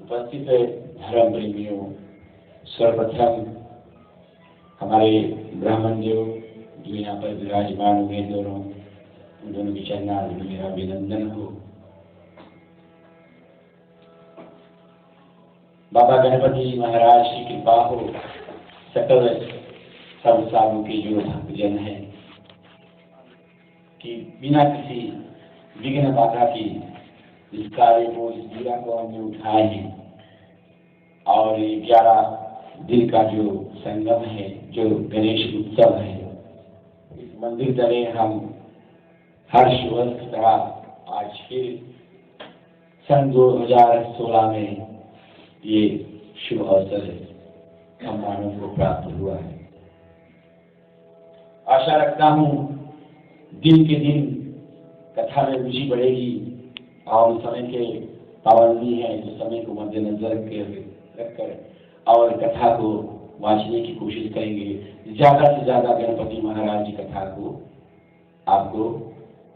उपस्थित धर्म प्रेमियों, सर्वप्रथम हमारे ब्राह्मण देव जो यहाँ पर विराजमान हुए दोनों, उन दोनों के चरणारविंद में मेरा अभिनंदन हो। बाबा गणपति महाराज की कृपा हो, सकल संसारों के जो भक्तजन है कि बिना किसी विघ्न बाधा की इस कार्य को, इस दीवा को हमने उठाए हैं और ये 11 दिन का जो संगम है, जो गणेश उत्सव है, इस मंदिर तले हम हर्षवर्ष की तरह आज फिर सन 2016 में ये शुभ अवसर हम मानव को प्राप्त हुआ है। आशा रखता हूँ दिन के दिन कथा में रुचि बढ़ेगी और समय के पाबंदी है, जो समय को मद्देनजर रखकर और कथा को वांचने की कोशिश करेंगे। ज़्यादा से ज़्यादा गणपति महाराज की कथा को आपको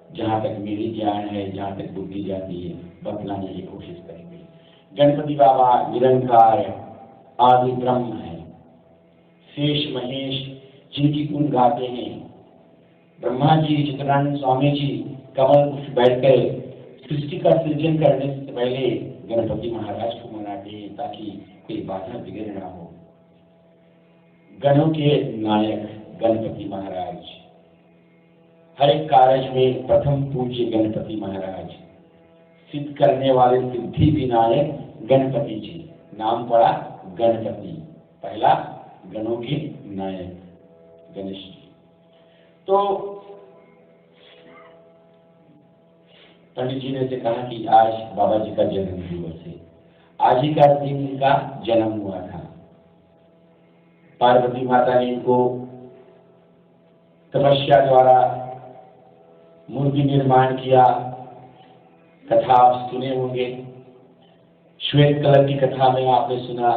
जहाँ तक मेरी ज्ञान है, जहाँ तक बुद्धि जाती है, बतलाने की कोशिश करेंगे। गणपति बाबा निरंकार आदि ब्रह्म है, शेष महेश जिनकी गुण गाते हैं। ब्रह्मा जी, चित्रानंद स्वामी जी कमल कुछ बैठकर सृष्टि का सृजन करने से पहले गणपति महाराज को मनाते हैं ताकि कोई बाधा बिगड़ ना हो। गणों के नायक गणपति महाराज, हर एक कार्य में प्रथम पूज्य गणपति महाराज, सिद्ध करने वाले सिद्धि विनायक गणपति जी, नाम पड़ा गणपति, पहला गणों के नायक गणेश जी। तो पंडित जी ने से कहा कि आज बाबा जी का जन्म दिवस है, आज ही का दिन इनका जन्म हुआ था। पार्वती माता ने इनको तपस्या द्वारा मूर्ति निर्माण किया। कथा आप सुने होंगे, श्वेत कलर की कथा में आपने सुना,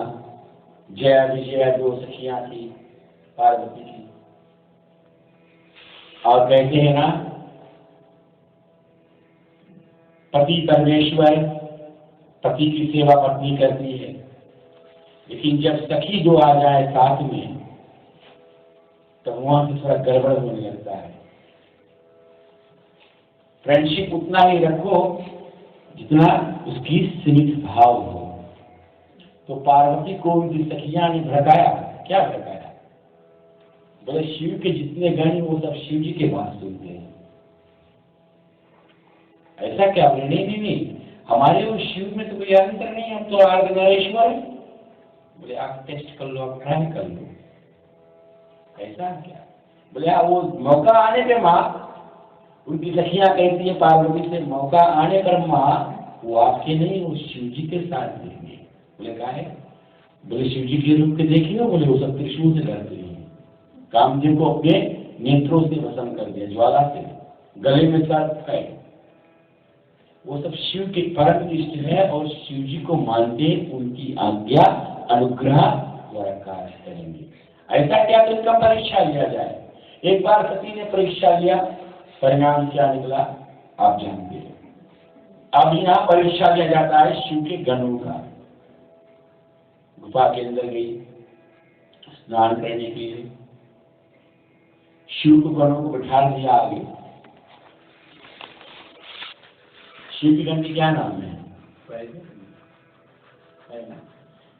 जया विजया 2 सखियां थी पार्वती की, और कहते हैं ना, पति परमेश्वर, पति की सेवा पत्नी करती है, लेकिन जब सखी 2 आ जाए साथ में तो वहां से थोड़ा गड़बड़ होने लगता है। फ्रेंडशिप उतना ही रखो जितना उसकी सीमित भाव हो। तो पार्वती को उनकी सखियां ने भड़काया। क्या भड़काया? बोले शिव के जितने गण वो सब शिव जी के बात सुनते हैं। ऐसा क्या? बोले नहीं, हमारे वो शिव में तो कोई अंतर नहीं, हम तो अर्धनारीश्वर। बोले आप टेस्ट कर लो, आप ट्राई कर लो। ऐसा क्या? बोले वो मौका आने पे माँ, उनकी सखियां कहती है पार्वती से, मौका आने पर माँ वो आपके नहीं, वो शिव जी के साथ देंगे। बोले कहा है? बोले शिव जी के रूप के देखिए। बोले वो सब त्रिशूल से करते हैं, कामदेव को अपने नेत्रों से भस्म कर दिया, ज्वाला से, गले में सर्प है। वो सब शिव के परम इष्ट है और शिव जी को मानते, उनकी आज्ञा अनुग्रह द्वारा कार्य करेंगे। ऐसा क्या? तो इनका परीक्षा लिया जाए। एक बार सती ने परीक्षा लिया, परिणाम क्या निकला आप जानते हैं। अब यहाँ परीक्षा लिया जाता है शिव के गणों का। गुफा के अंदर गई स्नान करने के लिए, शिव के गणों को बैठा दिया आगे। शिव के गण की क्या नाम है?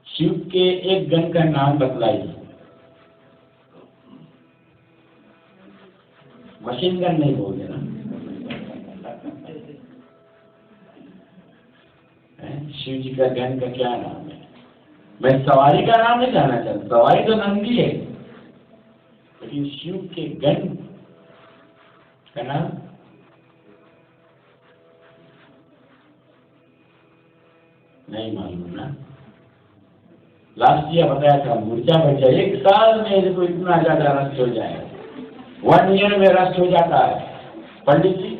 शिव के एक गण का नाम बतलाइए। मशीन गन नहीं बोलते ना। शिव जी का गण का क्या नाम है? मैं सवारी का नाम नहीं जानना चाहता, सवारी तो नंदी है, लेकिन शिव के गण का नाम नहीं मालूम ना। लास्ट ईयर बताया था, मूर्छा बढ़ जाए, 1 साल में देखो इतना ज्यादा रस्ट हो जाए, 1 ईयर में रस्ट हो जाता है। पंडित जी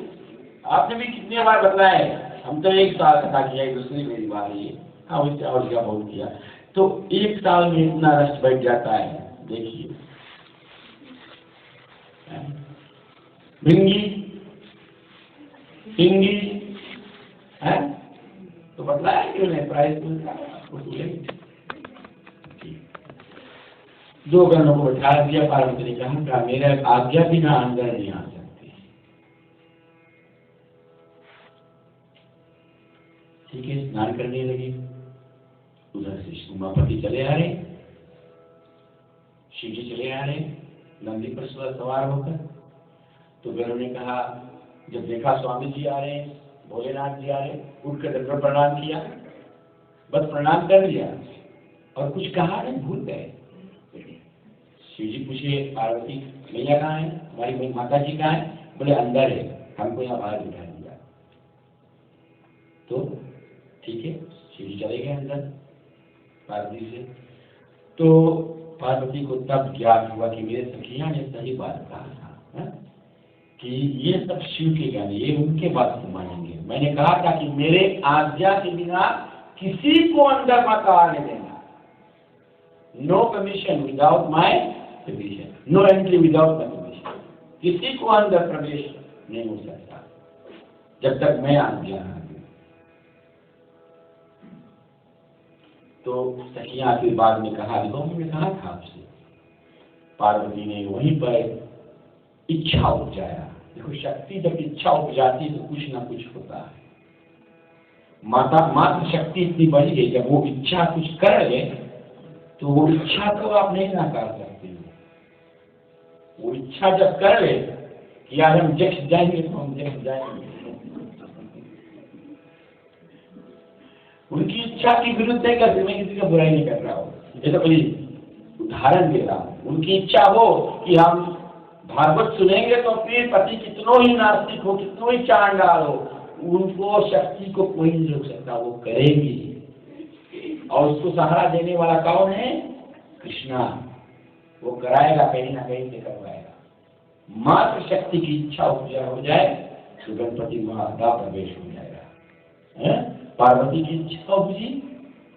आपने भी कितने बार बताया है, हम तो 1 साल कथा किया, दूसरी मेरी बार ये। हाँ उससे और क्या बहुत किया, तो 1 साल में इतना रस्ट बैठ जाता है। देखिए भिंगी पिंगी है तो बतलाया क्यों नहीं? प्राइस मिलता दो गणों को बैठा दिया। पार्वती ने कहा मेरा आज्ञा बिना अंदर नहीं आ सकते। ठीक है, स्नान करने लगी। उधर से उमापति चले आ रहे, शिव जी चले आ रहे नंदी पर सवार होकर। तो गणों ने कहा, जब देखा स्वामी जी आ रहे हैं, भोलेनाथ जी आ रहे, उठकर दंडवत प्रणाम किया, बस प्रणाम कर लिया और कुछ कहा नहीं, भूल गए। शिव जी पूछे, पार्वती मैया कहाँ है, हमारी माता जी कहाँ है? बोले अंदर है, हमको यहाँ बाहर बिठा दिया। तो ठीक है, शिव जी चले गए अंदर पार्वती से। तो पार्वती को तब ज्ञात हुआ कि मेरे सखिया ने सही बात कहा था, कि ये सब शिव के गाने, ये उनके बात को मानेंगे। मैंने कहा था कि मेरे आज्ञा के बिना किसी को अंदर मत आने देना। No permission without my permission, no entry without my permission. किसी को अंदर प्रवेश नहीं हो सकता जब तक मैं आज्ञा ना दूं। तो सखियां फिर बाद में कहा, देखो मैंने कहा था आपसे। पार्वती ने वहीं पर इच्छा उपजाया। देखो, शक्ति जब इच्छा उपजाती है तो कुछ ना कुछ होता है। मात्र शक्ति इतनी बढ़ गई, जब वो इच्छा कुछ कर ले तो वो इच्छा को आप नहीं नकार सकते हो। वो इच्छा जब कर ले कि आज हम जक्ष जाएंगे तो हम जक्ष जाएंगे, उनकी इच्छा के विरुद्ध नहीं करते। मैं किसी का बुराई नहीं कर रहा हूँ, ये तो कोई उदाहरण दे रहा हूँ। उनकी इच्छा हो कि हम भागवत सुनेंगे तो फिर पति कितनों ही नास्तिक हो, कितनों ही चांडाल हो, उनको शक्ति को कोई नहीं रोक सकता, वो करेंगी। और उसको सहारा देने वाला कौन है? कृष्णा। वो कराएगा, कहीं ना कहीं से करवाएगा। मात्र शक्ति की इच्छा हो जाए तो गणपति महादा प्रवेश हो जाएगा। पार्वती की इच्छा उपजी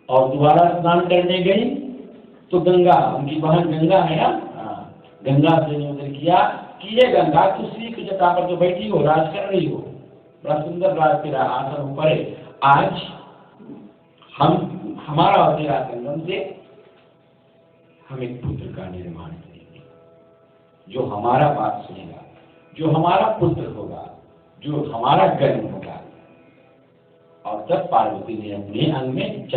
और दोबारा स्नान करने गई तो गंगा, उनकी बहन गंगा है ना, गंगा से निवेदन किया कि ये गंगा तू श्री की जटा पर जो बैठी हो, राज कर रही हो, बड़ा सुंदर राज तेरा आसन ऊपर है। आज हम हमारा और तेरा संगम से हम एक पुत्र का निर्माण करेंगे, जो हमारा बात सुनेगा, जो हमारा पुत्र होगा, जो हमारा गर्भ होगा। और तब पार्वती ने अपने अंग में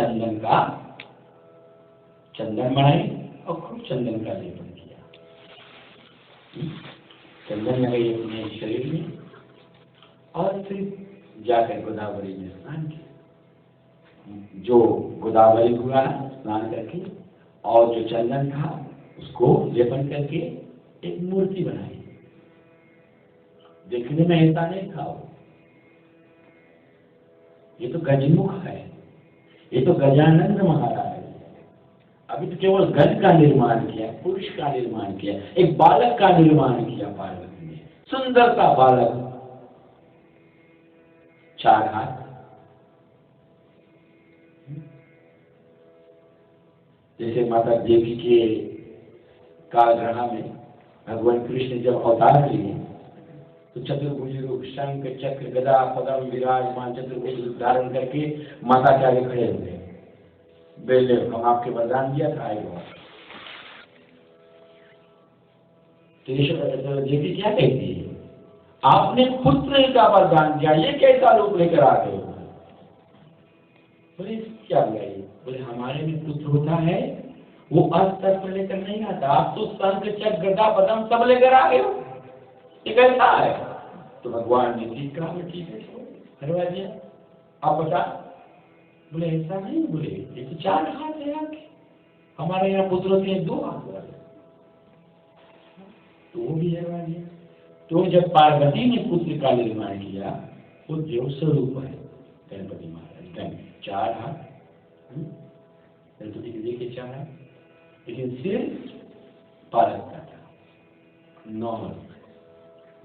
चंदन बनाई और खूब चंदन का लेपन किया। चंदन लगाई अपने शरीर में और फिर जाकर गोदावरी में स्नान किया। जो गोदावरी हुआ स्नान करके और जो चंदन था उसको लेपन करके एक मूर्ति बनाई। देखने में ऐसा नहीं था, ये तो गजमुख है, ये तो गजानंद महाराज है। अभी तो केवल गज का निर्माण किया, पुरुष का निर्माण किया, एक बालक का निर्माण किया पार्वती ने। सुंदर सा बालक, 4 हाथ, जैसे माता देवी के कालग्रह में भगवान कृष्ण जब अवतार लिए तो चतुर्भुज रूप, शंख चक्र गदा पद्म विराजमान चतुर्भुज रूप धारण करके माता के आगे खड़े हुए। बेले हम आपके वरदान दिया था आएगा। तो देवी क्या कहती है, आपने पुत्र का वरदान दिया, ये कैसा रूप लेकर आ गए? बोले क्या हुआ ये? बोले हमारे में पुत्र होता है वो अस्त्र पर लेकर नहीं आता, आप तो शंख चक्र गदा पद्म सब लेकर आ गए हो, ये कैसा है? तो भगवान ने ठीक कहा, ठीक है हरवा दिया। आप बता, बोले ऐसा नहीं, बोले ये तो 4 हाथ है आपके, हमारे यहाँ पुत्र होते हैं 2 हाथ वाले, तो वो भी हरवा दिया। तो जब पार्वती ने पुत्र का निर्माण किया वो देव स्वरूप है गणपति महाराज, 4 हाथ गणपति के देखे 4 हाथ, लेकिन सिर्फ पालक का था, नॉर्मल,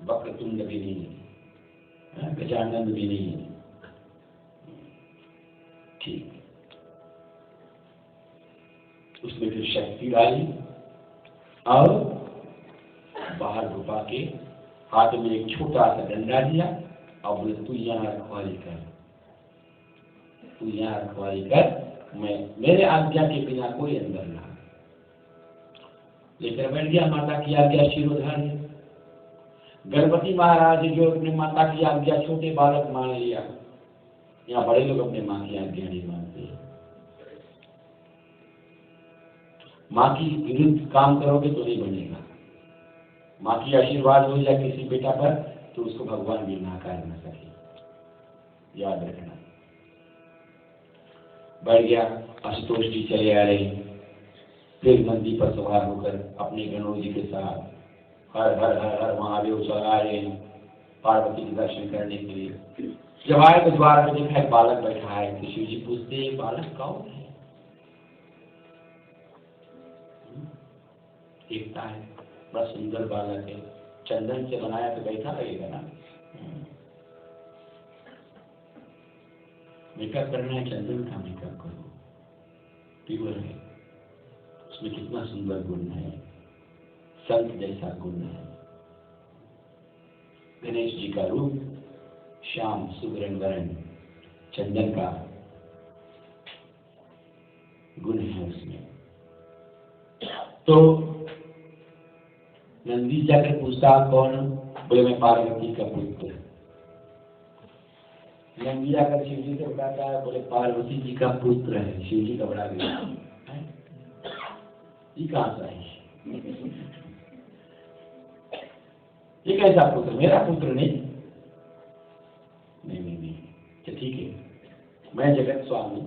वक्रतुंड भी नहीं, गजानन भी नहीं। ठीक, उसमें फिर शक्ति डाली और बाहर घुपा के हाथ में एक छोटा सा डंडा दिया और बोले तू यहाँ रखवाली कर, तू यहाँ रखवाली कर, मैं मेरे आज्ञा के बिना कोई अंदर ना। लेकर बैठ गया माता की आज्ञा शिरोधार्य। गणपति महाराज जो अपने माता की आज्ञा छोटे बालक मान लिया, यहाँ बड़े लोग अपने माँ की आज्ञा नहीं मानते। माँ की विरुद्ध काम करोगे तो नहीं बनेगा। माँ की आशीर्वाद हो जाए किसी बेटा पर तो उसको भगवान भी नाकार न सके, याद रखना। बढ़ गया, आशुतोष जी चले आ रहे, फिर नंदी पर सवार होकर अपने गणों जी के साथ हर हर हर हर महादेव चला रहे पार्वती के दर्शन करने के लिए। जब आए तो द्वार पर देखा एक बालक बैठा है, तो शिव जी पूछते बालक कौन है? देखता है बड़ा सुंदर बालक है, चंदन से बनाया तो बैठा लगेगा ना। मेकअप करना है, चंदन का मेकअप करो, प्योर है, उसमें कितना सुंदर गुण है, संत जैसा गुण है। गणेश जी का रूप श्याम सुगरण वरण, चंदन का गुण है उसमें। तो नंदी जाकर पूछता कौन? बोले मैं पार्वती का पुत्र। नंदी जाकर शिव जी से बताता है, बोले पार्वती जी का पुत्र है। शिव जी घबरा गए, ये कहां से आई? ये कैसा पुत्र? मेरा पुत्र नहीं। नहीं नहीं नहीं, तो ठीक है, मैं जगत स्वामी,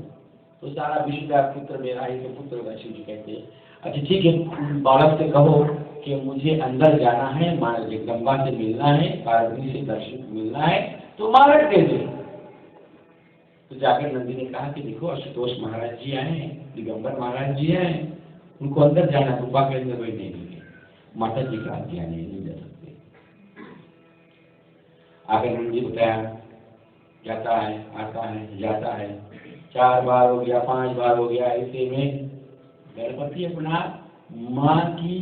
तो सारा विश्व का पुत्र मेरा ही तो पुत्र होगा। शिव जी कहते हैं अच्छा ठीक है, बालक से कहो कि मुझे अंदर जाना है, माँ जगदम्बा से मिलना है, पार्वती से दर्शन मिलना है, तो मारक दे दे। तो जाकर नंदी ने कहा कि देखो आशुतोष महाराज जी आए हैं, दिगंबर महाराज जी आए, उनको अंदर जाना, गुफा के अंदर बैठने के लिए। माता जी का आज्ञा नहीं जा सकते। आकर नंदी बताया, जाता है आता है जाता है, 4 बार हो गया, 5 बार हो गया, ऐसे में गणपति अपना माँ की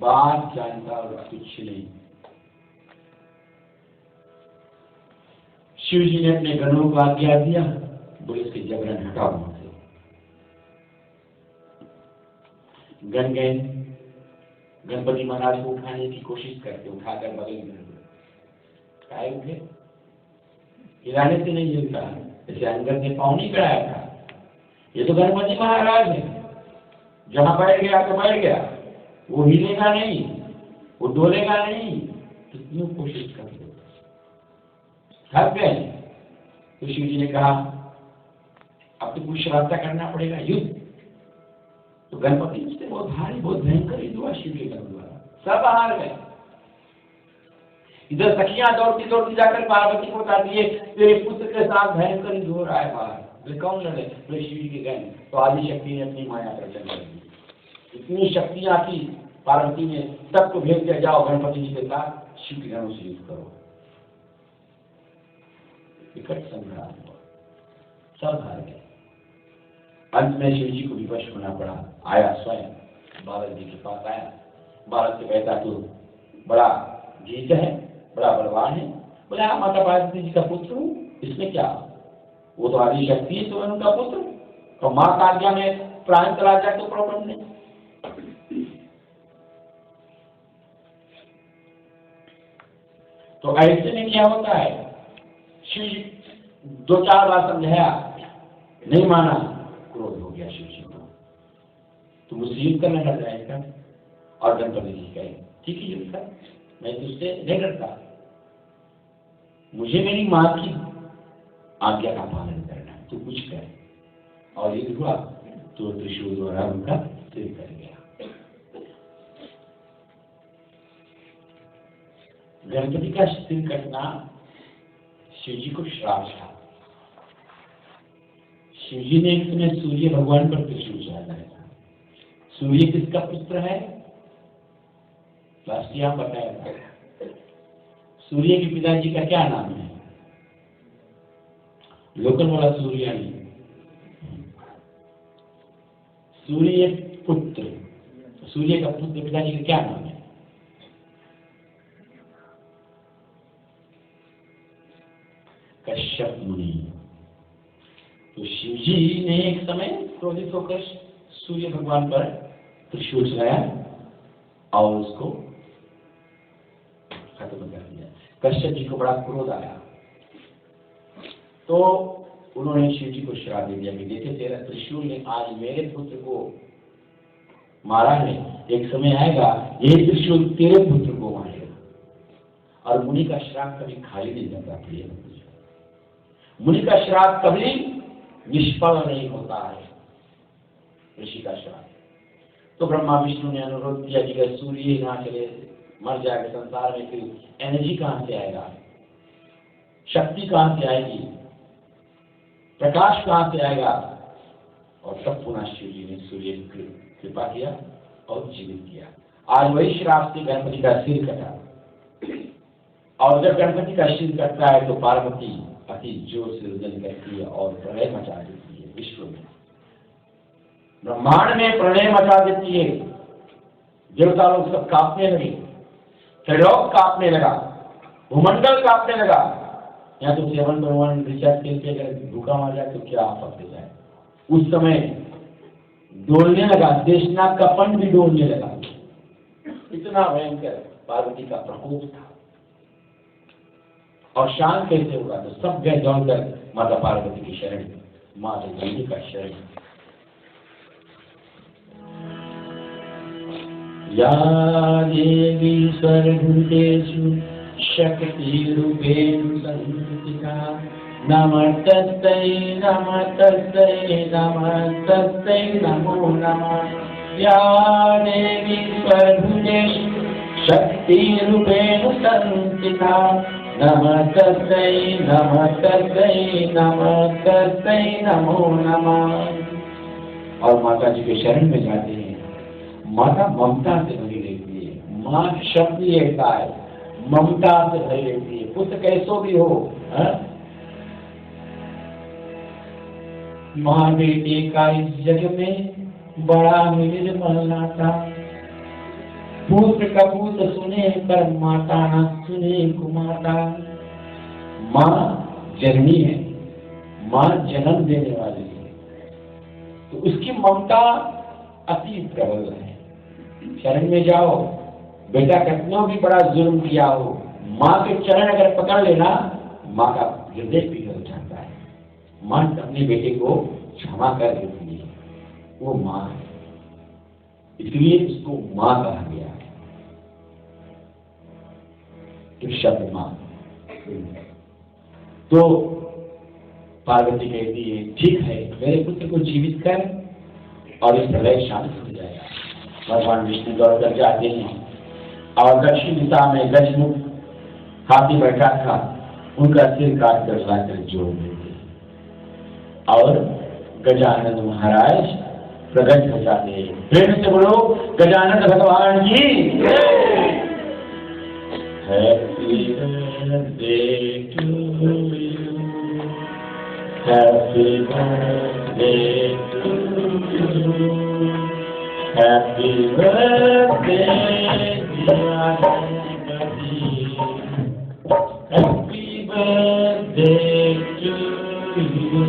बात जानता और कुछ नहीं। शिव जी ने अपने गणों को आज्ञा दिया, बोले इसके जबरन हटाओ वहां से। गण गए, गणपति महाराज को उठाने की कोशिश करते, उठाकर बगल में काय उठे, हिलाने से नहीं हिलता, जैसे अंगद ने पाँव नहीं कराया था। ये तो गणपति महाराज है, जहां बैठ गया तो बैठ गया, वो हिलेगा नहीं, वो डोलेगा नहीं, तो क्यों कोशिश कर दो? थक गए। तो शिव जी ने कहा अब तो कुछ श्राद्धा करना पड़ेगा, युद्ध। तो गणपति उससे बहुत भारी, बहुत भयंकर युद्ध हुआ शिव के द्वारा, सब हार गए। इधर सखियां दौड़ती दौड़ती जाकर पार्वती को बताती है तेरे पुत्र के साथ भयंकर युद्ध हो रहा है बाहर। बोले कौन लड़े? बोले शिव जी के गण। तो आदि शक्ति ने अपनी माया प्रकट कर दी, इतनी शक्तियां थी पार्वती ने, सबको भेज दिया जाओ गणपति जी के साथ शिव के गणों से युद्ध करो। विकट संग्राम हुआ, सब हार गए। अंत में शिव जी को विवश होना पड़ा। आया स्वयं बालक जी के पास आया, बालक से कहता तू बड़ा जीत है, बड़ा बलवान है। बोले हाँ माता पार्वती जी का पुत्र हूँ, इसमें क्या? वो तो आदि शक्ति है, तो मैं उनका पुत्र, और माँ का आज्ञा में प्राण चला जाए तो प्रॉब्लम नहीं। तो ऐसे में क्या होता है, शिव 2-4 बार समझाया, नहीं माना, क्रोध हो गया शिव जी को, तो मुझसे युद्ध करने लग जाएगा। और गणपति जी कहे ठीक है युद्ध कर, मैं तुझसे नहीं डरता, मुझे मेरी माँ की आज्ञा का पालन करना है, तू कुछ कर। और युद्ध हुआ तो त्रिशूल द्वारा उनका सिर कर गया। गणपति का सिर कटना शिव जी को श्राप था। शिव जी ने एक समय सूर्य भगवान पर त्रिशूल चढ़ाया था। सूर्य किसका पुत्र है? लास्ट यहां बताया था। सूर्य के पिताजी का क्या नाम है? लोकल वाला सूर्य नहीं, सूर्य पुत्र। सूर्य का पुत्र पिताजी का क्या नाम है? कश्यप मुनि। तो शिव जी ने एक समय क्रोधित होकर सूर्य भगवान पर त्रिशूल चलाया और उसको खत्म कर दिया। कश्यप जी को बड़ा क्रोध आया, तो उन्होंने शिव जी को श्राप दे दिया कि देखे तेरा त्रिशूल ने आज मेरे पुत्र को मारा है, एक समय आएगा यही त्रिशूल तेरे पुत्र को मारेगा। और मुनि का श्राप कभी खाली नहीं जाता प्रिय। मुनि का श्राप कभी निष्फल नहीं होता है, ऋषि का श्राप। तो ब्रह्मा विष्णु ने अनुरोध किया कि अगर सूर्य ही ना चले मर जाएगा संसार में, फिर एनर्जी कहां से आएगा, शक्ति कहां से आएगी, प्रकाश कहां से आएगा। और तब पुनः शिव जी ने सूर्य की कृपा किया और जीवित किया। आज वही श्राप से गणपति का सिर कटा, और जब गणपति का सिर कटता है तो पार्वती अति जोर से रुदन करती है और प्रलय मचा देती है विश्व में, ब्रह्मांड में प्रलय मचा देती है। देवता लोग सब कांपने लगे, त्रिलोक कांपने लगा, भूमंडल कांपने लगा। या तो सेवन भगवान रिचार्ज करके अगर भूखा मार जाए तो क्या आफत हो जाए। उस समय डोलने लगा, देशनाथ का पंड भी डोलने लगा। इतना भयंकर पार्वती का प्रकोप था। और शांत कैसे होगा, तो सब गए दौड़कर माता पार्वती की शरण, माता देवी का शरण। या देवी सर्वभूतेषु शक्तिरूपेण संस्थिता नमस्तस्यै नमस्तस्यै नमस्तस्यै नमो नमः। या देवी सर्वभूतेषु शक्तिरूपेण संस्थिता नमस्तस्यै नमस्तस्यै नमस्तस्यै नमो नमः। और माता जी के शरण में जाते हैं। माता ममता से भरी रहती है। माँ शब्द ही ऐसा है, ममता से भरी रहती है। पुत्र कैसो भी हो, माँ बेटे का इस जग में बड़ा निर्मल नाता। पुत्र कपूत सुने पर माता न सुने कुमाता। माँ जननी है, माँ जन्म देने वाली है, तो उसकी ममता अति प्रबल है। शरण में जाओ, बेटा कितना भी बड़ा जुर्म किया हो, माँ के चरण अगर पकड़ लेना, माँ का हृदय पिघल जाता है। माँ अपने बेटे को क्षमा कर देती है, वो माँ है, इसलिए उसको माँ कहा गया है। तो शब्द माँ। तो पार्वती कहती है ठीक है, मेरे पुत्र को जीवित कर और इस प्रलय शांत हो जाएगा। भगवान विष्णु दौड़ कर जाते हैं और दक्षिण दिशा में गजमुख हाथी बैठा था, उनका सिर काट कर लाकर जोड़ देते और गजानन महाराज प्रकट हो जाते हैं। प्रेम से बोलो गजानन भगवान की happy birthday to you, happy birthday to you, happy birthday dear Ganpati, happy birthday to you.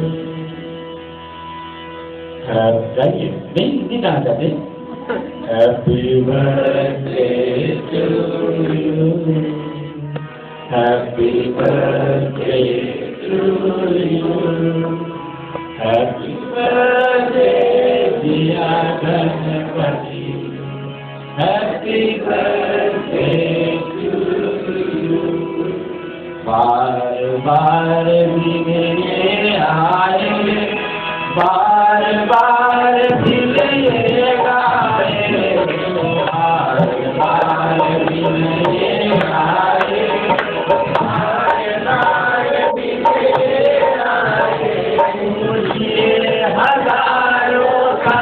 नहीं गाना चाहते? Happy birthday to you, happy birthday to you, happy birthday dear Ganpati, happy birthday to you. बार बार भी मेरे आए, बार बार भी मेरे गाए, बार बार भी मेरे आए, बार बार भी मेरे आए, मुझे हजारों का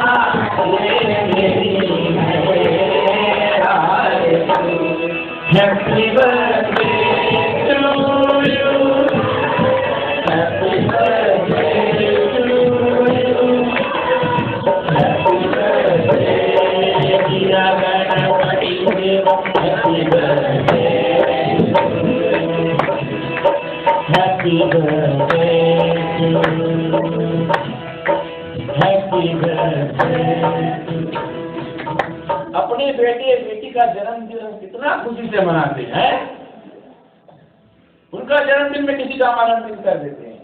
ये मेरी है आए। Happy birthday to you, happy birthday to you, happy birthday Happy birthday to you. Happy birthday। अपने बेटे बेटी का जन्मदिन कितना खुशी से मनाते हैं, उनका जन्मदिन में किसी का आमंत्रण कर देते हैं,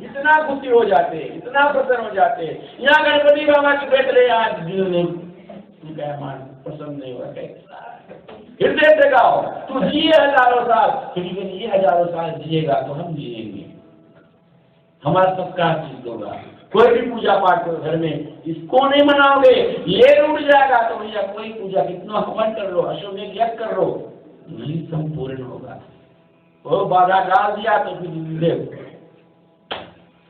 इतना खुशी हो जाते, इतना प्रसन्न हो जाते। यहाँ गणपति बाबा की बेटे आज उनका पसंद नहीं हुआ, हृदय से गाओ तू जिए हजारों साल, क्योंकि ये हजारों साल जिएगा तो हम जिएंगे, हमारा सत्कार सिद्ध होगा। कोई भी पूजा पाठ करो घर में, इसको नहीं मनाओगे ये रूठ जाएगा, तो भैया कोई पूजा कितना हवन कर लो, अश्वमेध यज्ञ कर लो, नहीं संपूर्ण होगा। वो बाधा डाल दिया तो फिर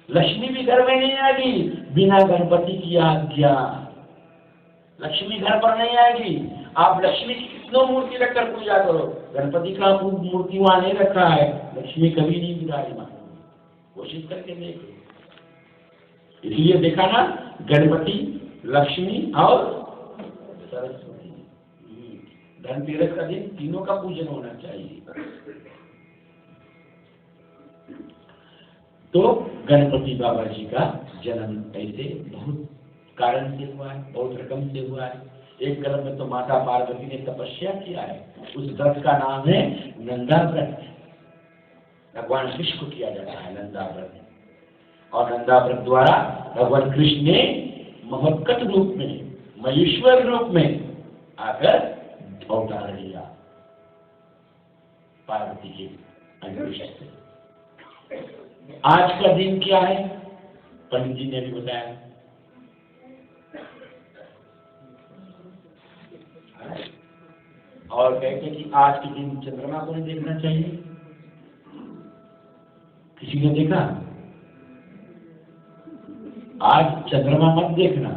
लक्ष्मी भी घर में नहीं आएगी बिना गणपति की आज्ञा। लक्ष्मी घर पर नहीं आएगी। आप लक्ष्मी की कितनों मूर्ति रखकर पूजा करो, गणपति का मूर्ति वहां नहीं रखा है, लक्ष्मी कभी नहीं विराजमान। कोशिश करके देखो। इसलिए देखा ना, गणपति, लक्ष्मी और सरस्वती, धनतेरस का दिन तीनों का पूजन होना चाहिए। तो गणपति बाबा जी का जन्म ऐसे बहुत कारण से हुआ है, बहुत रकम से हुआ है। एक कलम में तो माता पार्वती ने तपस्या किया है, उस व्रत का नाम है नंदा व्रत। भगवान कृष्ण को किया जाता है नंदा व्रत, और नंदा व्रत द्वारा भगवान कृष्ण ने महत्कट रूप में, महेश्वर रूप में आकर अवतार लिया पार्वती के अनुग्रह से। आज का दिन क्या है, पंडित जी ने भी बताया। और कहते हैं कि आज के दिन चंद्रमा को नहीं देखना चाहिए। किसी ने देखा? आज चंद्रमा मत देखना।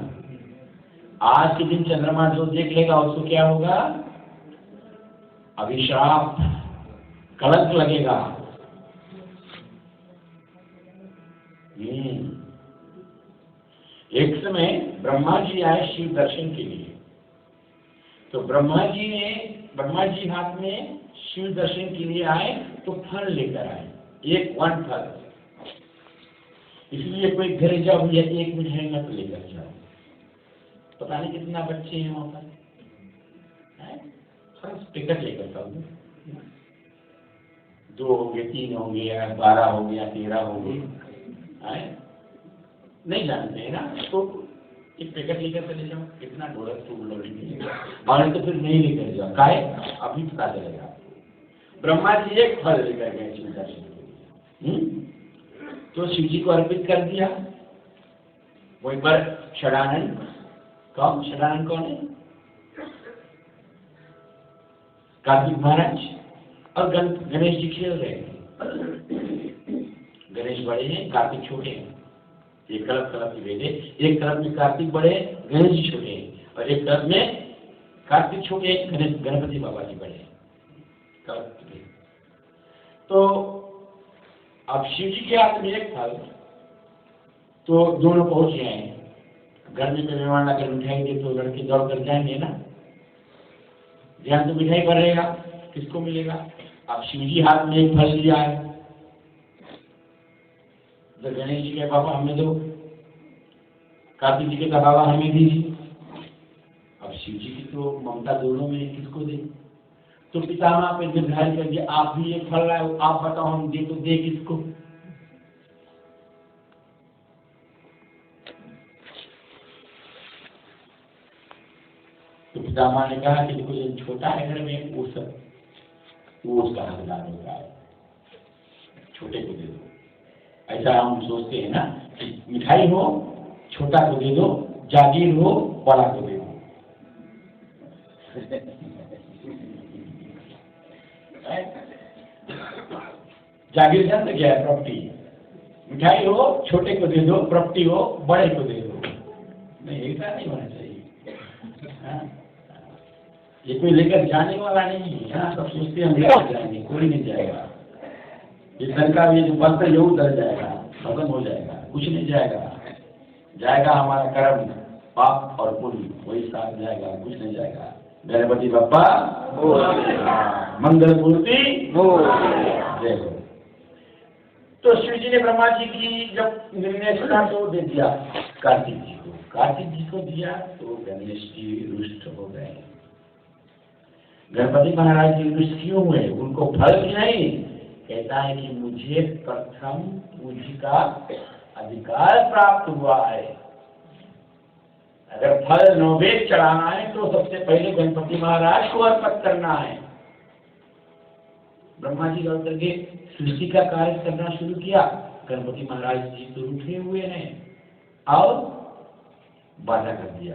आज के दिन चंद्रमा जो देख लेगा उसको क्या होगा? अभिशाप, कलंक लगेगा। एक समय ब्रह्मा जी आए शिव दर्शन के लिए, तो ब्रह्मा जी हाथ में शिव दर्शन के लिए आए तो फल लेकर आए, एक वन फल। इसलिए कोई घर जाओ या एक मिठाई मत लेकर जाओ, पता नहीं कितना बच्चे हैं वहां पर, टिकट लेकर जाओ। 2 होंगे, 3 होंगे, या 12 होंगे, या 13 होंगे, नहीं जानते हैं ना, तो एक पैकेट लेकर चले जाओ, कितना ढोलक तो और तो फिर नहीं लेकर जाओ, काहे अभी पता चलेगा। ब्रह्मा जी एक फल लेकर गए शिव दर्शन के लिए, तो शिव जी को अर्पित कर दिया। वो एक बार षडानंद कौन है? कार्तिक महाराज और गणेश जी खेल रहे हैं। गणेश बड़े हैं, कार्तिक छोटे हैं। एक तरफ की बेटे, एक तरफ में कार्तिक बड़े, गणेश जी छोटे हैं, और एक तरफ में कार्तिक छोटे, गणपति बाबा जी बड़े। तो अब शिव जी के हाथ में एक फल, तो दोनों पहुंच गए। घर में तो मेहमान आकर मिठाई दे तो लड़के दौड़ कर जाएंगे ना, ध्यान तो मिठाई पर रहेगा, किसको मिलेगा? अब शिव जी हाथ में एक फल लिया है, तो गणेश जी के बाबा हमें दो, कार्तिक जी के बाबा हमें दीजिए। अब शिव जी की तो ममता दोनों में, किसको दे? तो पितामह पे निर्धारित कर दिया, आप भी ये फल लाए, आप बताओ हम दे तो दे किसको? तो पितामह ने कहा कि देखो जो छोटा है घर में वो उसका हकदार होता है, छोटे को दे दो। ऐसा हम सोचते हैं ना कि मिठाई हो छोटा को दे दो, जागीर हो बड़ा को दे दो। जागीर जानते क्या है? प्रॉपर्टी। मिठाई हो छोटे को दे दो, प्रॉपर्टी हो बड़े को दे दो। नहीं, ऐसा नहीं होना चाहिए। ये कोई लेकर जाने वाला नहीं है, सब सोचते हम लेकर जाएंगे, कोई नहीं जाएगा। ये धन का ये जो बल है जरूर डर जाएगा, खत्म हो जाएगा, कुछ नहीं जाएगा हमारा कर्म, पाप और पुण्य वही साथ जाएगा, कुछ नहीं जाएगा। गणपति बप्पा मंगल मूर्ति जय हो। तो शिव जी ने ब्रह्मा जी की जब निर्णय सुना तो दे दिया कार्तिक जी को। कार्तिक जी को दिया तो गणेश जी रुष्ट हो गए। गणपति महाराज जी रुष्ट क्यों हुए? उनको फल भी नहीं। कहता है कि मुझे प्रथम पूज्य का अधिकार प्राप्त हुआ है। अगर फल नैवेद्य चढ़ाना है तो सबसे पहले गणपति महाराज को अर्पित करना है। ब्रह्मा जी लौट करके सृष्टि का कार्य करना शुरू किया। गणपति महाराज जी तो उठे हुए हैं और बाधा कर दिया।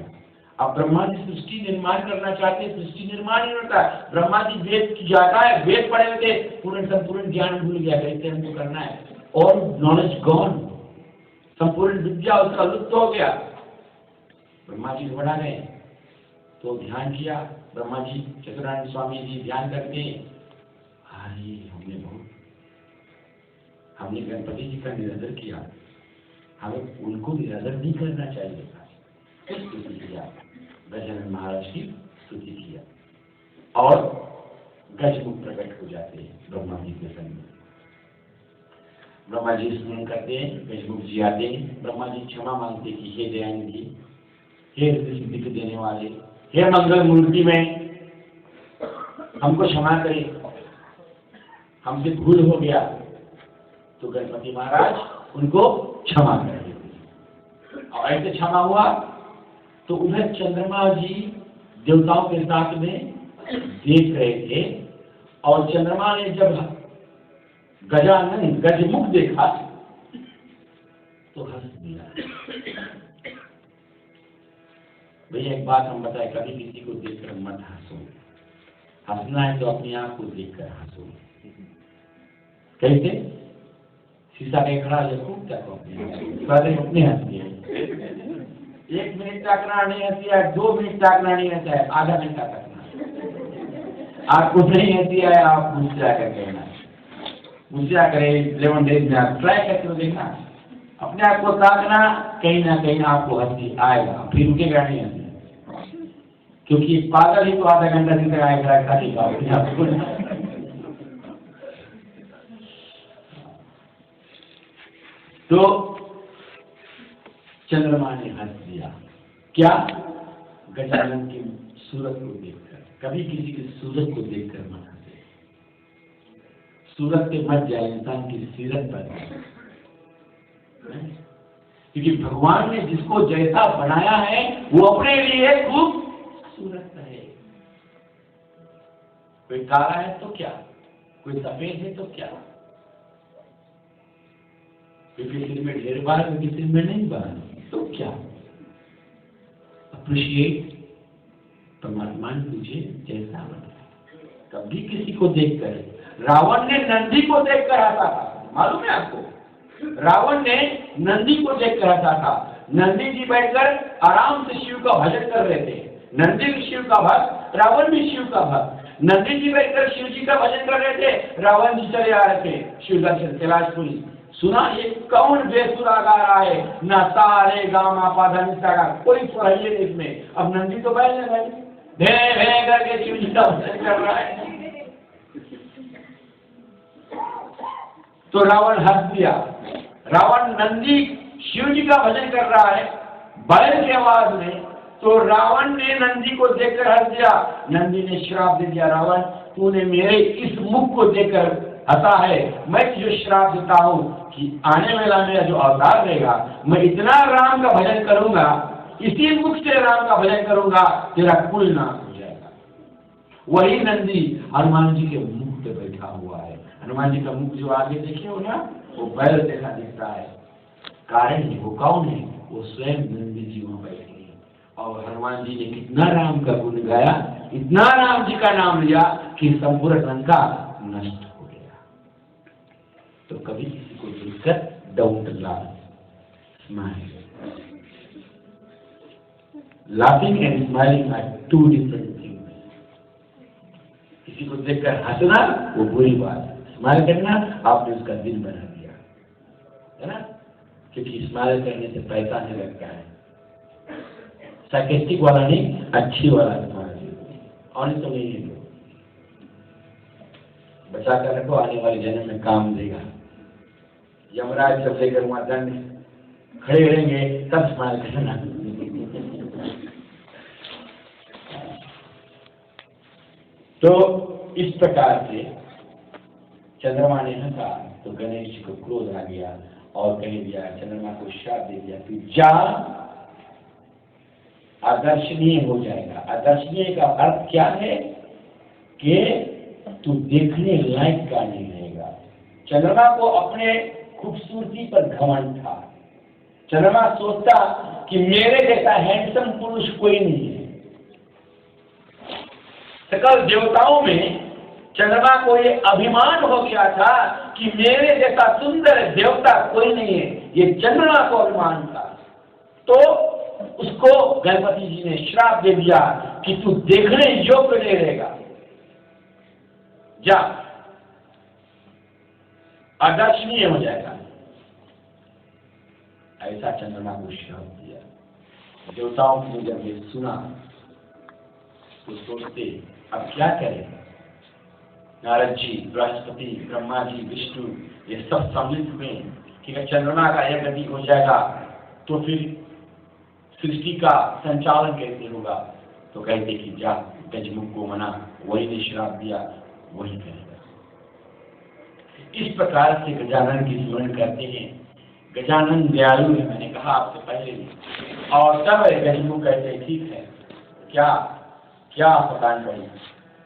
अब ब्रह्मा जी सृष्टि निर्माण करना चाहते हैं, सृष्टि निर्माण नहीं होता। ब्रह्मा जी वेद की जाता है, वेद पढ़े हुए थे, पूर्ण संपूर्ण ज्ञान भूल गया, कहते हमको करना है और नॉलेज गॉन, संपूर्ण विद्या उसका लुप्त हो गया। ब्रह्मा जी बढ़ा गए तो ध्यान किया। ब्रह्मा जी चतुरानंद स्वामी जी ध्यान करके हमने गणपति जी का निरादर किया, हमें उनको निरादर नहीं करना चाहिए था। स्तुति किया, गजानन महाराज की स्तुति किया और गजमुख प्रकट हो जाते हैं ब्रह्मा जी के सामने। ब्रह्मा जी स्मरण करते हैं, गजमुख जी आते हैं। ब्रह्मा जी क्षमा मांगते कि हे दयानिधि, हे सिद्धि देने वाले, हे मंगल मूर्ति में हमको क्षमा करे, हमसे भूल हो गया। तो गणपति महाराज उनको क्षमा कर देते और ऐसे क्षमा हुआ तो उधर चंद्रमा जी देवताओं के साथ में देख रहे थे और चंद्रमा ने जब गजानन गजमुख देखा तो हंस दिया। भैया एक बात हम बताए, कभी किसी को देखकर मत हंसो। हंसना है तो अपने आप को देखकर हंसो। कैसे? शीशा के खड़ा है, खूब क्या अपने हंसती है। 1 मिनट ताकना नहीं हंसी है, 2 मिनट ताकना नहीं हंसा है, आधा घंटा ताकना। आपको नहीं हंसी है, आप मुझसे आकर कहना, मुझसे आकर 11 डेज में आप ट्राई करके तो देखना, अपने आप को ताकना, कहीं ना कहीं आपको हंसी आएगा, फिर रुकेगा नहीं हंसी। क्योंकि पागल ही तो आधा घंटा दिन तक आएगा खाली। तो चंद्रमा ने हंस दिया। क्या? गजानन की सूरत को देखकर। कभी किसी की सूरत को देखकर मत हंसे। सूरत के मत जाए, इंसान की सीरत पर। क्योंकि भगवान ने जिसको जैसा बनाया है वो अपने लिए खूब सूरत है। कोई काला है तो क्या, कोई सफेद है तो क्या, क्योंकि सिर में ढेर बार, क्योंकि सिर में नहीं बार, तो क्या। अप्रिशिएट परमात्मा ने तुझे जैसा बनाया। कभी किसी को देखकर, रावण ने नंदी को देखकर हंसा था, मालूम है आपको? रावण ने नंदी को देखकर हंसा था। नंदी जी बैठकर आराम से शिव का भजन कर रहे थे। नंदी भी शिव का भक्त, रावण भी शिव का भक्त। नंदी जी बैठकर शिव जी का भजन कर रहे थे, रावण जी चले आ रहे थे शिव दर्शन कैलाशपुरी। सुना ये कौन बेसुरा गा रहा है, ना सा रे गा मा पा धा नि सा का, कोई स्वर है नहीं इसमें। अब नंदी तो बैठने लगे, धे धे करके शिव जी का भजन कर रहा है। तो रावण हंस दिया। रावण, नंदी शिव जी का भजन कर रहा है बैल की आवाज में, तो रावण ने नंदी को देखकर हंस दिया। नंदी ने श्राप दे दिया, रावण तूने मेरे इस मुख को देखकर हंसा है, मैं तुझे श्राप देता हूं कि आने वाला मेरा जो अवतार रहेगा, मैं इतना राम का भजन करूंगा, इसी मुख से राम का भजन करूंगा, तेरा कुल नाश हो जाएगा। वही नंदी हनुमान जी के मुख पे बैठा हुआ है। हनुमान जी का मुख जो आगे देखे हो ना, वो बैल जैसा दिखता है। कारण है, वो कौन है? वो स्वयं नंदी जी वहां बैठे हैं। और हनुमान जी ने कितना राम का गुण गाया, इतना राम जी का नाम लिया कि संपूर्ण लंका नष्ट हो गया। तो कभी किसी को देखकर don't laugh, smile. Laughing and smiling are 2 different things. किसी को देखकर हंसना वो बुरी बात है, स्माइल करना आपने उसका दिल बना दिया, है ना? क्योंकि स्माइल करने से पैसा नहीं लगता है। सार्केस्टिक वाला नहीं, अच्छी वाला स्माइल। और तो नहीं है, बचा कर रखो, आने वाले जन्म में काम देगा। यमराज जब लेकर वहां दंड खड़े रहेंगे तब स्माइल करना। तो इस प्रकार से चंद्रमा ने हंसा तो गणेश जी को क्रोध आ गया और कह दिया, चंद्रमा को श्राप दे दिया, तू जा, अदर्शनीय हो जाएगा। अदर्शनीय का अर्थ क्या है कि तू देखने लायक का नहीं रहेगा। चंद्रमा को अपने खूबसूरती पर घमंड था। चंद्रमा सोचता कि मेरे जैसा हैंडसम पुरुष कोई नहीं है। सकल देवताओं में चंद्रमा को ये अभिमान हो गया था कि मेरे जैसा सुंदर देवता कोई नहीं है। ये चंद्रमा को अभिमान था। तो उसको गणपति जी ने श्राप दे दिया कि तू देखने योग्य नहीं रहेगा, जा, अदर्शनीय हो जाएगा। ऐसा चंद्रमा को श्राप दिया। देवताओं ने जब ये सुना तो सोचते अब क्या करें। नारद जी, बृहस्पति, ब्रह्मा जी, विष्णु ये सब सम्मिलित हुए कि अगर चंद्रमा का यह गति हो जाएगा तो फिर सृष्टि का संचालन कैसे होगा। तो कहते कि जा, गजमुख को मना, वही ने श्राप दिया, वही करेगा। इस प्रकार से गजानन की स्मरण करते हैं। गजानन दयालु है, मैंने कहा आपसे पहले भी। और तब गजमुख कहते ठीक है, क्या क्या प्रदान करें।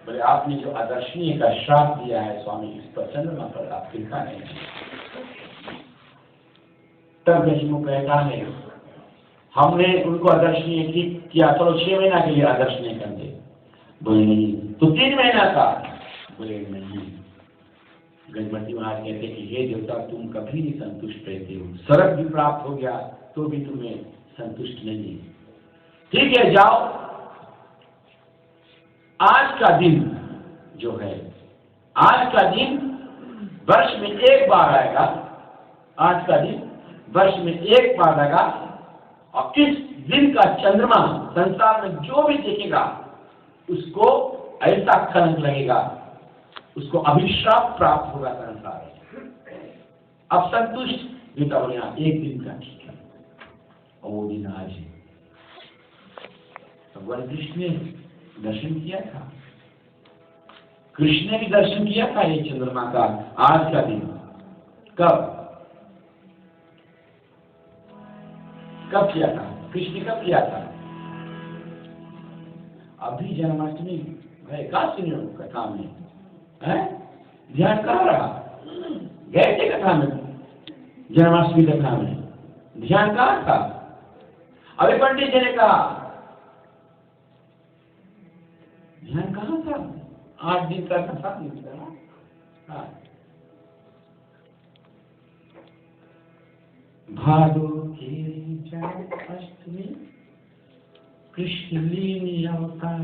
बोले आपने जो अदर्शनीय का श्राप दिया है स्वामी, इस पर चंद्रमा पर आप कृपा नहीं। तब गजमुख कहता है हमने उनको अदर्शनीय किया, चलो 6 महीना के लिए अदर्शनीय कर दे। बोले नहीं। तो 3 महीना का। बोले नहीं। गणपति महाराज कहते कि हे देवता, तुम कभी नहीं संतुष्ट रहते हो। स्वर्ग भी प्राप्त हो गया तो भी तुम्हें संतुष्ट नहीं। ठीक है, जाओ। आज का दिन जो है, आज का दिन वर्ष में एक बार आएगा। आज का दिन वर्ष में एक बार आएगा और इस दिन का चंद्रमा संसार में जो भी देखेगा उसको ऐसा कलंक लगेगा, उसको अभिशाप प्राप्त होगा संसार में। अब संतुष्ट देवता बोले एक दिन का ठीक है, और वो दिन आज है। भगवान कृष्ण ने दर्शन किया था। कृष्ण ने भी दर्शन किया था ये चंद्रमा का आज का दिन। कब कब किया था? कृष्ण कब किया था? अभी जन्माष्टमी गए का सुनियो कथा में है, ध्यान कहाँ रहा? गए थे कथा में, जन्माष्टमी कथा में ध्यान कहाँ था? अभी पंडित जी ने कहा ध्यान कहाँ था? 8 दिन का कथा नहीं था। भादो के अष्टमी कृष्ण लीनी अवतार,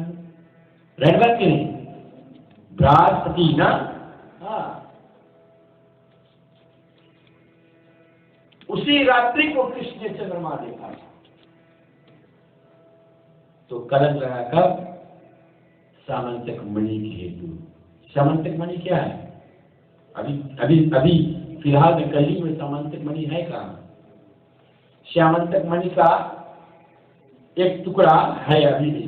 रहमत के बृहस्पति ना। उसी रात्रि को कृष्ण ने चंद्रमा देखा। तो कलंक लगा कब? सामंतक मणि के हेतु। सामंतक मणि क्या है? अभी अभी अभी फिलहाल में कली में सामंतक मणि है कहाँ? श्यामंतक मणि का एक टुकड़ा है अभी भी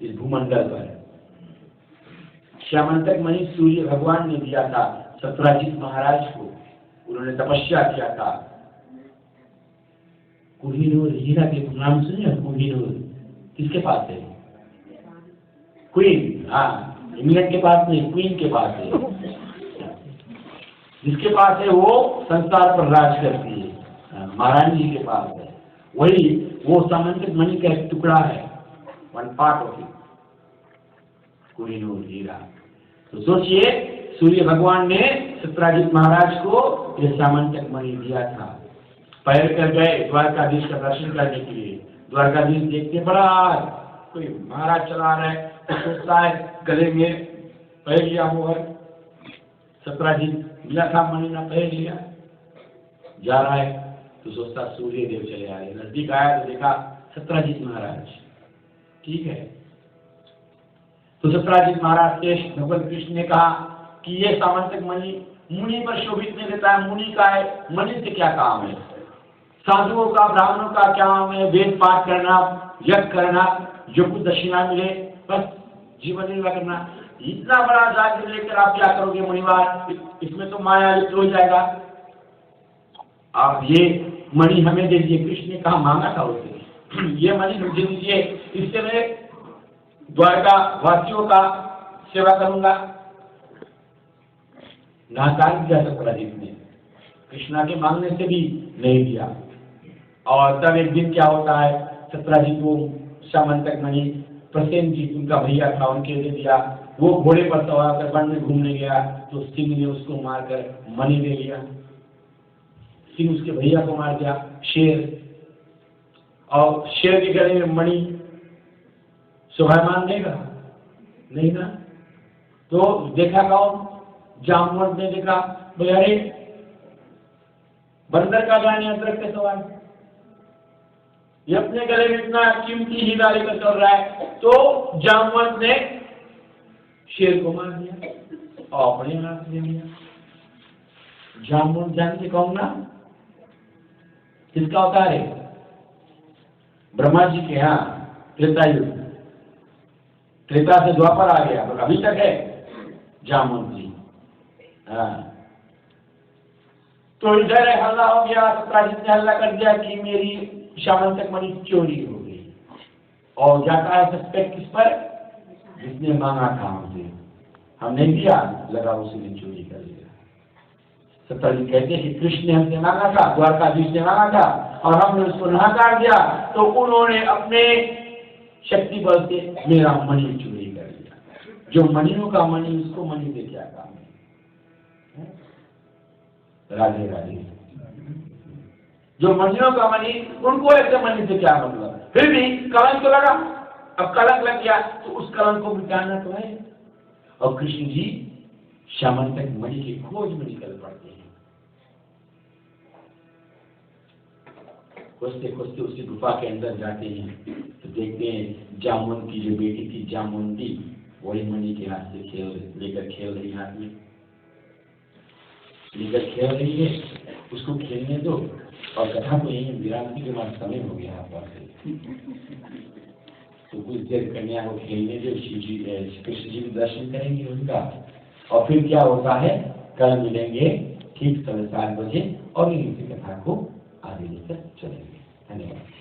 इस भूमंडल पर। श्यामंतक मणि सूर्य भगवान ने दिया था सत्यजीत महाराज को। उन्होंने तपस्या किया था। कोहिनूर हीरा के नाम सुनिए? कोहिनूर किसके पास है? क्वीन। हाँ, इंग्लैंड के पास नहीं, क्वीन के पास है। जिसके पास है वो संसार पर राज करती है, महारानी जी के पास है। वही वो सामंतक मणि का एक टुकड़ा है, 1 पार्ट ऑफ इट, कोहिनूर हीरा। तो सोचिए सूर्य भगवान ने सत्यजीत महाराज को यह सामंतक मणि दिया था। पैर कर गए द्वारकाधीश का दर्शन करने के लिए। द्वारकाधीश देखते बड़ा कोई महाराज चला रहा है, सोचता है गले में पहन लिया मोहर। सत्यजीत मिला था मणि ना, पहन लिया। जा रहा है तो सोचता सूर्य देव चले आ रहे। नजदीक आया तो देखा सत्यजीत महाराज। ठीक है, तो सत्यजीत महाराज से भगवान कृष्ण ने कहा कि ये सामंतक मणि मुनि पर शोभित नहीं देता है। मुनि का है, मणि से क्या काम है? साधुओं का, ब्राह्मणों का क्या काम है? वेद पाठ करना, यज्ञ करना, जो कुछ दक्षिणा मिले बस जीवन निर्वाह करना। इतना बड़ा राज्य लेकर आप क्या करोगे मुनिवार? इसमें तो माया लिप्त हो जाएगा। आप ये मणि हमें दे दीजिए। कृष्ण ने कहा, मांगा था उससे, ये मणि मुझे दीजिए, इससे मैं द्वारका वासियों का सेवा करूंगा। नाकार किया सत्यजीत ने, कृष्णा के मांगने से भी नहीं दिया। और तब एक दिन क्या होता है, सत्यजीत को श्यामंतक मणि प्रसेनजीत उनका भैया था, उनके दे दिया। वो घोड़े पर सवार कर वन में घूमने गया तो सिंह ने उसको मारकर मणि ले लिया। सिंह उसके भैया को मार दिया, शेर। और शेर के गले में मणि शोभायमान देगा नहीं ना? तो देखा कौन? जामवंत ने देखा, बोले अरे बंदर का जाने अदरक के सवाल, ये अपने गले में इतना कीमती हीरा लेकर चल रहा है। तो जामवंत ने शेर को मार दिया और अपने हाथ ले लिया। जामवंत जानते कौन ना? किसका अवतार है? ब्रह्मा जी के यहाँ त्रेता युग, त्रेता से द्वापर आ गया, अभी तक है जामवंत जी। हाँ, तो इधर हल्ला हो गया, सत्यजीत ने हल्ला कर दिया कि मेरी श्यामंतक मणि चोरी हो गई। और जाता है सस्पेक्ट किस पर? जिसने मांगा था हमसे, हम नहीं दिया, लगा उसी ने चोरी कर लिया। सत्यजीत कहते हैं कि कृष्ण ने हमसे मांगा था, द्वारकाधीश ने मांगा था और हमने उसको नकार दिया, तो उन्होंने अपने शक्ति बल से मेरा मणि चोरी कर लिया। जो मणियों का मणि, उसको मणि से क्या काम है? राधे राधे। जो मणियों का मणि, उनको ऐसे मणि से क्या मतलब? फिर भी कलंक तो लगा। अब कलंक लग गया तो उस कलंक को मिटाना तो है। और कृष्ण जी श्यामंतक मणि की खोज में निकल पड़ते हैं। खोजते खोजते उसी गुफा के अंदर जाते हैं तो देखते हैं जामुन की जो बेटी थी जामुंडी, वही मणि के हाथ से लेकर खेल रही, हाथ में लेकर खेल रही है। उसको खेलने दो और कथा को यही विरांति के बाद समय हो गया आपका से, तो कुछ देर कन्या को खेलने दो, शिव जी कृष्ण जी के दर्शन करेंगे उनका। और फिर क्या होता है, कल मिलेंगे ठीक 7:30 बजे और इसी कथा को आगे लेकर चलेंगे। धन्यवाद।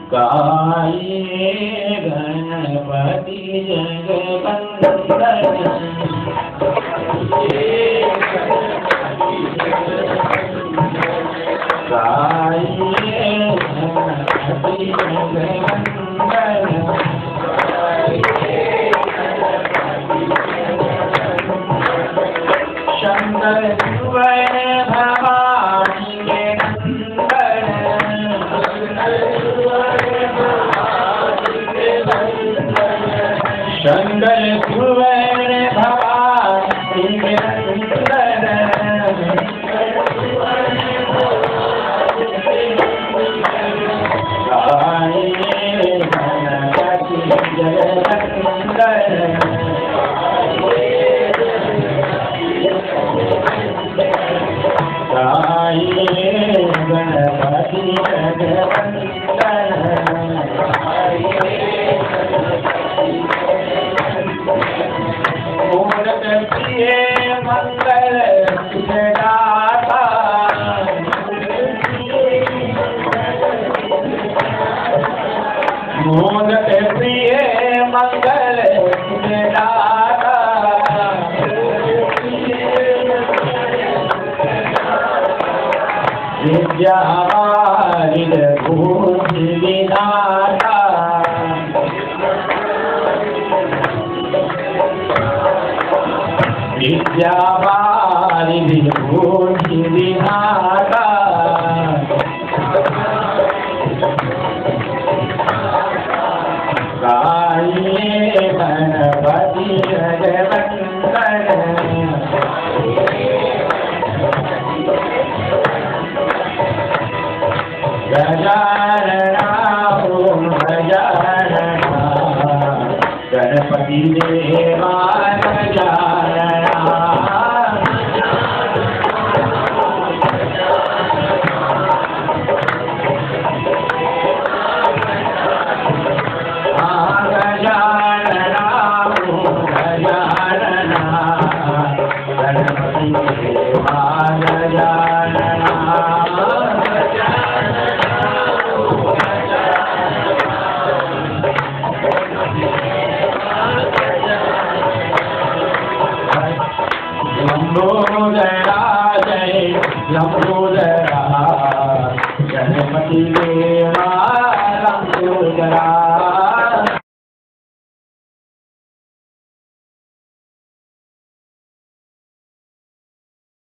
गाये गणपति जगवंदन, गाये गणपति जगवंदन, शंकर सुवन भवानी के नंदन, शंकर सुवन भवानी के नंदन, गाये गणपति जगवंदन, गाये गणपति जगवंदन, मूरत प्रिय मंगल सुखदाता, मूरत प्रिय मंगल सुखदाता, विद्यावारिद भूति विधाता, विद्यावारिद भूति विधाता, गाये गणपति जगवंदन गजानना ओम गजानना गणपति देवा गजानना